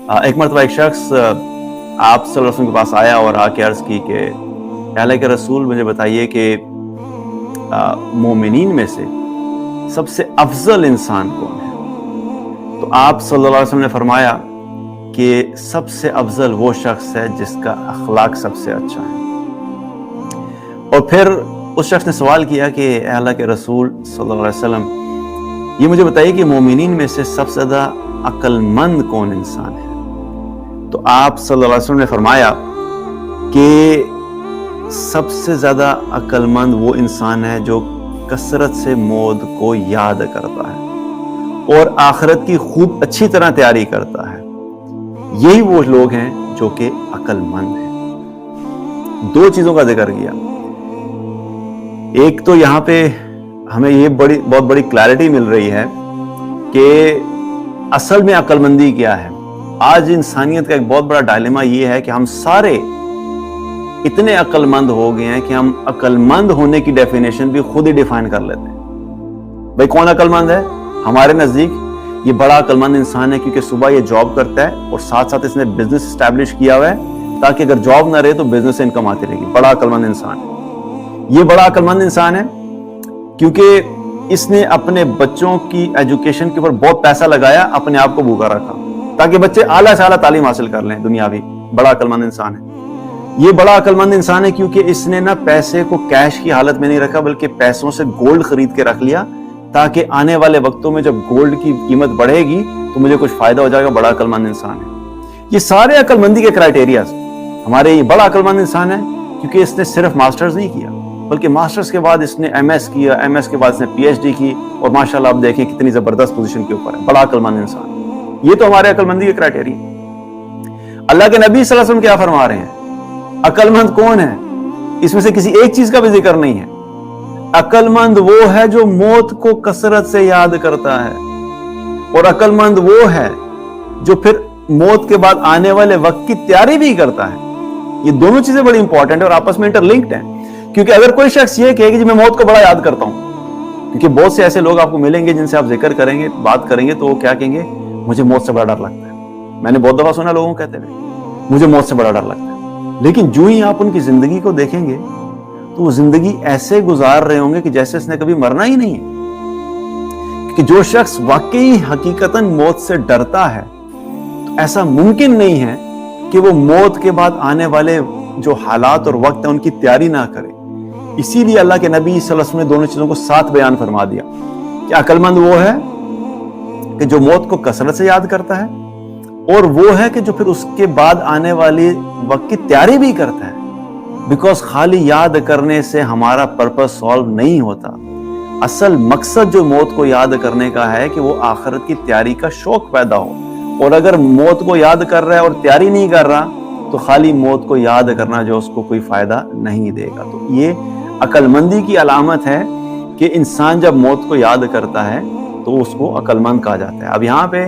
एक मरतबा एक शख्स आप सल्लल्लाहु अलैहि वसल्लम के पास आया और आके अर्ज की कि अल्लाह के रसूल मुझे बताइए कि मोमिनीन में से सबसे अफजल इंसान कौन है। तो आप सल्लल्लाहु अलैहि वसल्लम ने फरमाया कि सबसे अफजल वो शख्स है जिसका अखलाक सबसे अच्छा है। और फिर उस शख्स ने सवाल किया कि अल्लाह के रसूल सल्लल्लाहु अलैहि वसल्लम ये मुझे बताइए कि मोमिनीन में से सबसे ज़्यादा अक्लमंद कौन इंसान है। तो आप सल्लल्लाहु अलैहि वसल्लम ने फरमाया कि सबसे ज़्यादा अक्लमंद वो इंसान है जो कसरत से मौत को याद करता है और आखिरत की खूब अच्छी तरह तैयारी करता है। यही वो लोग हैं जो कि अक्लमंद हैं। दो चीज़ों का जिक्र किया। एक तो यहाँ पे हमें ये बहुत बड़ी क्लैरिटी मिल रही है कि असल में अक्लमंदी क्या है। आज इंसानियत का एक बहुत बड़ा डायलेमा ये है कि हम सारे इतने अक्लमंद हो गए हैं कि हम अक्लमंद होने की डेफिनेशन भी खुद ही डिफाइन कर लेते हैं। भाई कौन अक्लमंद है? हमारे नजदीक ये बड़ा अक्लमंद इंसान है क्योंकि सुबह ये जॉब करता है और साथ साथ इसने बिजनेस एस्टैब्लिश किया हुआ है ताकि अगर जॉब ना रहे तो बिजनेस से इनकम आती रहेगी। बड़ा अक्लमंद इंसान है। ये बड़ा अक्लमंद इंसान है क्योंकि इसने अपने बच्चों की एजुकेशन के ऊपर बहुत पैसा लगाया, अपने आप को भूखा रखा ताकि बच्चे आला से आला तालीम हासिल कर लें दुनियावी। बड़ा अक्लमंद इंसान है। ये बड़ा अक्लमंद इंसान है क्योंकि इसने ना पैसे को कैश की हालत में नहीं रखा बल्कि पैसों से गोल्ड खरीद के रख लिया ताकि आने वाले वक्तों में जब गोल्ड की कीमत बढ़ेगी तो मुझे कुछ फायदा हो जाएगा। बड़ा अक्लमंद इंसान है। ये सारे अक्लमंदी के क्राइटेरिया हमारे। ये बड़ा अक्लमंद इंसान है क्योंकि इसने सिर्फ मास्टर्स नहीं किया बल्कि मास्टर्स के बाद इसने एमएस किया, एमएस के बाद इसने पीएचडी की और माशाल्लाह आप देखें कितनी जबरदस्त पोजीशन के ऊपर है। बड़ा अक्लमंद इंसान। ये तो हमारे अक्लमंदी के क्राइटेरिया। अल्लाह के नबी सल्लल्लाहु अलैहि वसल्लम क्या फरमा रहे हैं? अक्लमंद कौन है? इसमें से किसी एक चीज का भी जिक्र नहीं है। अक्लमंद वो है जो मौत को कसरत से याद करता है और अक्लमंद वो है जो फिर मौत के बाद आने वाले वक्त की तैयारी भी करता है। ये दोनों चीजें बड़ी इंपॉर्टेंट है और आपस में इंटरलिंक्ड हैं। क्योंकि अगर कोई शख्स ये कहे कि मैं मौत को बड़ा याद करता हूं, क्योंकि बहुत से ऐसे लोग आपको मिलेंगे जिनसे आप जिक्र करेंगे, बात करेंगे तो वो क्या कहेंगे? मुझे मौत से बड़ा डर लगता है। मैंने बहुत दफा सुना लोगों को कहते हुए मुझे मौत से बड़ा डर लगता है। लेकिन जो ही आप उनकी जिंदगी को देखेंगे तो वो जिंदगी ऐसे गुजार रहे होंगे कि जैसे इसने कभी मरना ही नहीं है। क्योंकि जो शख्स वाकई हकीकतन मौत से डरता है तो ऐसा मुमकिन नहीं है कि वो मौत के बाद आने वाले जो हालात और वक्त है उनकी तैयारी ना करे। इसीलिए अल्लाह के नबी सल्लल्लाहु अलैहि वसल्लम ने दोनों चीजों को साथ बयान फरमा दिया कि अक्लमंद वो है कि जो मौत को कसरत से याद करता है और वो है कि जो फिर उसके बाद आने वाले वक्त की तैयारी भी करता है। बिकॉज खाली याद करने से हमारा पर्पस सॉल्व नहीं होता। असल मकसद जो मौत को याद करने का है कि वो आखिरत की तैयारी का शौक पैदा हो। और अगर मौत को याद कर रहा है और तैयारी नहीं कर रहा तो खाली मौत को याद करना जो उसको कोई फायदा नहीं देगा। तो ये अक्लमंदी की अलामत है कि इंसान जब मौत को याद करता है तो उसको अक्लमंद कहा जाता है। अब यहाँ पे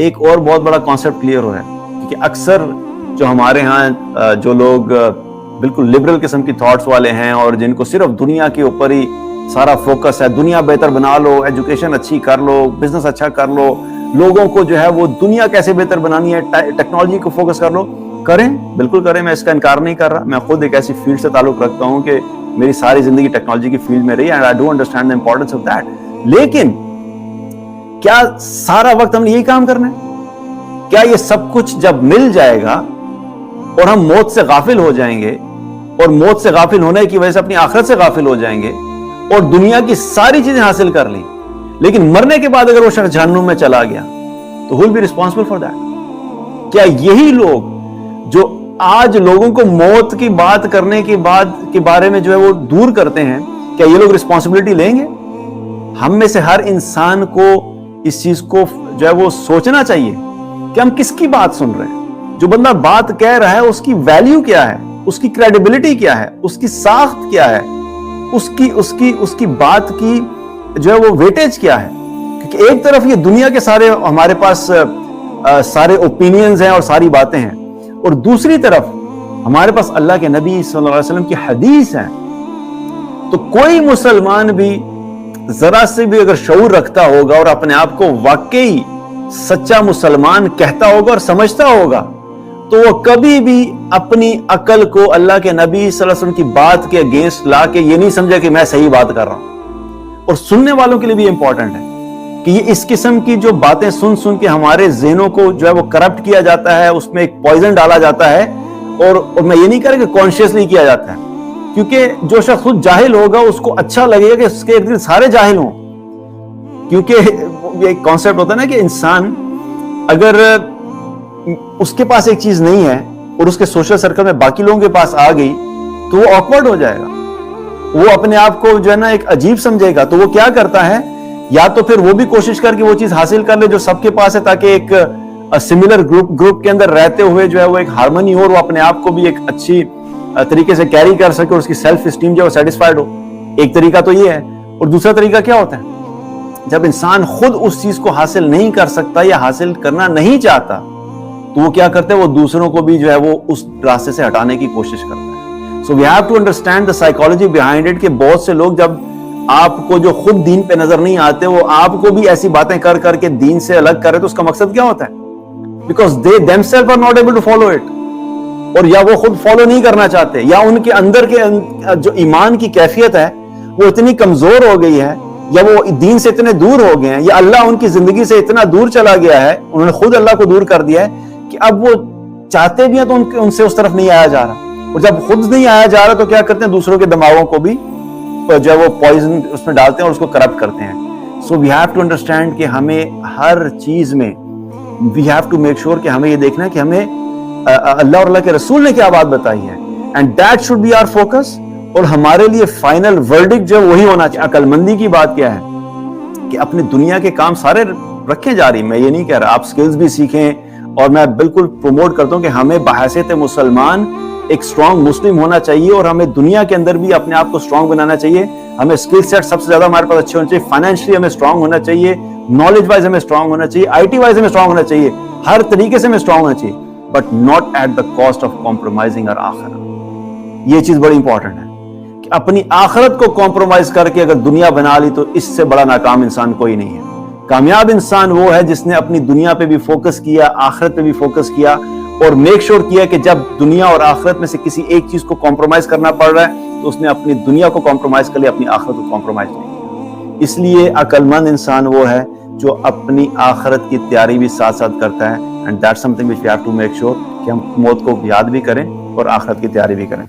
एक और बहुत बड़ा कॉन्सेप्ट क्लियर हो रहा है क्योंकि अक्सर जो हमारे यहाँ जो लोग बिल्कुल लिबरल किस्म की थॉट्स वाले हैं और जिनको सिर्फ दुनिया के ऊपर ही सारा फोकस है, दुनिया बेहतर बना लो, एजुकेशन अच्छी कर लो, बिजनेस अच्छा कर लो, लोगों को जो है वो दुनिया कैसे बेहतर बनानी है, टेक्नोलॉजी को फोकस कर लो, करें, बिल्कुल करें। मैं इसका इनकार नहीं कर रहा। मैं खुद एक ऐसी फील्ड से ताल्लुक रखता हूं कि मेरी सारी जिंदगी टेक्नोलॉजी की फील्ड में रही and I do understand the importance of that. लेकिन क्या सारा वक्त हमने यही काम करना है? क्या ये सब कुछ जब मिल जाएगा और हम मौत से गाफिल हो जाएंगे और मौत से गाफिल होने की वजह से अपनी आखिरत से गाफिल हो जाएंगे और दुनिया की सारी चीजें हासिल कर ली, लेकिन मरने के बाद अगर वो शख्स जहन्नुम में चला गया तो who will be responsible for that? क्या यही लोग जो आज लोगों को मौत की बात करने के बाद के बारे में जो है वो दूर करते हैं, क्या ये लोग रिस्पांसिबिलिटी लेंगे? हम में से हर इंसान को इस चीज को जो है वो सोचना चाहिए कि हम किसकी बात सुन रहे हैं। जो बंदा बात कह रहा है उसकी वैल्यू क्या है, उसकी क्रेडिबिलिटी क्या है, उसकी साख्त क्या है, उसकी बात की जो है वो वेटेज क्या है। क्योंकि एक तरफ ये दुनिया के सारे हमारे पास सारे ओपिनियंस हैं और सारी बातें हैं और दूसरी तरफ हमारे पास अल्लाह के नबी सल्लल्लाहु अलैहि वसल्लम की हदीस है। तो कोई मुसलमान भी जरा से भी अगर शऊर रखता होगा और अपने आप को वाकई سچا مسلمان کہتا ہوگا اور سمجھتا ہوگا تو وہ کبھی بھی اپنی عقل کو اللہ کے نبی صلی اللہ علیہ وسلم کی بات کے اگینسٹ لا کے یہ نہیں سمجھا کہ میں صحیح بات کر رہا ہوں. اور سننے والوں کے لیے بھی امپورٹنٹ ہے کہ یہ اس قسم کی جو باتیں سن کے ہمارے ذہنوں کو جو ہے وہ کرپٹ کیا جاتا ہے, اس میں ایک پوائزن ڈالا جاتا ہے, اور میں یہ نہیں کہہ رہا کہ کانشیسلی کیا جاتا ہے, کیونکہ جو شخص خود جاہل ہوگا اس کو اچھا لگے گا کہ اس کے ارد گرد سارے جاہل ہوں, کیونکہ یہ ایک کانسیپٹ ہوتا ہے نا کہ انسان اگر اس کے پاس ایک چیز نہیں ہے اور اس کے سوشل سرکل میں باقی لوگوں کے پاس آ گئی تو وہ آکورڈ ہو جائے گا, وہ اپنے آپ کو جو ہے نا ایک عجیب سمجھے گا. تو وہ کیا کرتا ہے, یا تو پھر وہ بھی کوشش کر کے وہ چیز حاصل کر لے جو سب کے پاس ہے, تاکہ ایک سملر گروپ کے اندر رہتے ہوئے جو ہے وہ ایک ہارمنی ہو اور وہ اپنے آپ کو بھی ایک اچھی طریقے سے کیری کر سکے اور اس کی سیلف اسٹیم جو ہے وہ سیٹسفائیڈ ہو. ایک طریقہ تو یہ ہے. اور دوسرا طریقہ کیا ہوتا ہے, جب انسان خود اس چیز کو حاصل نہیں کر سکتا یا حاصل کرنا نہیں چاہتا تو وہ کیا کرتے ہیں, وہ دوسروں کو بھی جو ہے وہ اس راستے سے ہٹانے کی کوشش کرتا ہے. So we have to understand the psychology behind it, کہ بہت سے لوگ جب آپ کو جو خود دین پہ نظر نہیں آتے وہ آپ کو بھی ایسی باتیں کر کے دین سے الگ کر رہے, تو اس کا مقصد کیا ہوتا ہے, because they themselves are not able to follow it, اور یا وہ خود فالو نہیں کرنا چاہتے, یا ان کے اندر کے جو ایمان کی کیفیت ہے وہ اتنی کمزور ہو گئی ہے, یا وہ دین سے اتنے دور ہو گئے ہیں, یا اللہ ان کی زندگی سے اتنا دور چلا گیا ہے, انہوں نے خود اللہ کو دور کر دیا ہے کہ اب وہ چاہتے بھی ہیں تو ان سے اس طرف نہیں آیا جا رہا. اور جب خود نہیں آیا جا رہا تو کیا کرتے ہیں, دوسروں کے دماغوں کو بھی جو ہے وہ پوائزن اس میں ڈالتے ہیں اور اس کو کرپٹ کرتے ہیں. So we have to understand کہ ہمیں ہر چیز میں we have to make sure کہ ہمیں یہ دیکھنا ہے کہ ہمیں اللہ اور اللہ کے رسول نے کیا بات بتائی ہے, and that should be our focus. اور ہمارے لیے فائنل ورڈکٹ جو وہی ہونا چاہیے. عقل مندی کی بات کیا ہے کہ اپنی دنیا کے کام سارے رکھیں جاری. میں یہ نہیں کہہ رہا, آپ سکلز بھی سیکھیں, اور میں بالکل پروموٹ کرتا ہوں کہ ہمیں بحیثیت مسلمان ایک سٹرونگ مسلم ہونا چاہیے, اور ہمیں دنیا کے اندر بھی اپنے آپ کو سٹرونگ بنانا چاہیے. ہمیں اسکل سیٹ سب سے زیادہ ہمارے پاس اچھے ہونے چاہیے, فائنینشلی ہمیں سٹرونگ ہونا چاہیے, نالج وائز ہمیں سٹرونگ ہونا چاہیے, آئی ٹی وائز ہمیں سٹرونگ ہونا چاہیے, ہر طریقے سے ہمیں سٹرونگ ہونا چاہیے, but not at the cost of compromising اور آخرت. یہ چیز بڑی امپورٹنٹ ہے کہ اپنی آخرت کو کمپرومائز کر کے اگر دنیا بنا لی تو اس سے بڑا ناکام انسان کوئی نہیں ہے. کامیاب انسان وہ ہے جس نے اپنی دنیا پہ بھی فوکس کیا, آخرت پہ بھی فوکس کیا, اور میک شور کیا کہ جب دنیا اور آخرت میں سے کسی ایک چیز کو کمپرومائز کرنا پڑ رہا ہے تو اس نے اپنی دنیا کو کمپرومائز کر لیا, اپنی آخرت کو کمپرومائز نہیں کیا. اس لیے عقل مند انسان وہ ہے جو اپنی آخرت کی تیاری بھی ساتھ ساتھ کرتا ہے, and that's something which we have to make sure کہ ہم موت کو یاد بھی کریں اور آخرت کی تیاری بھی کریں.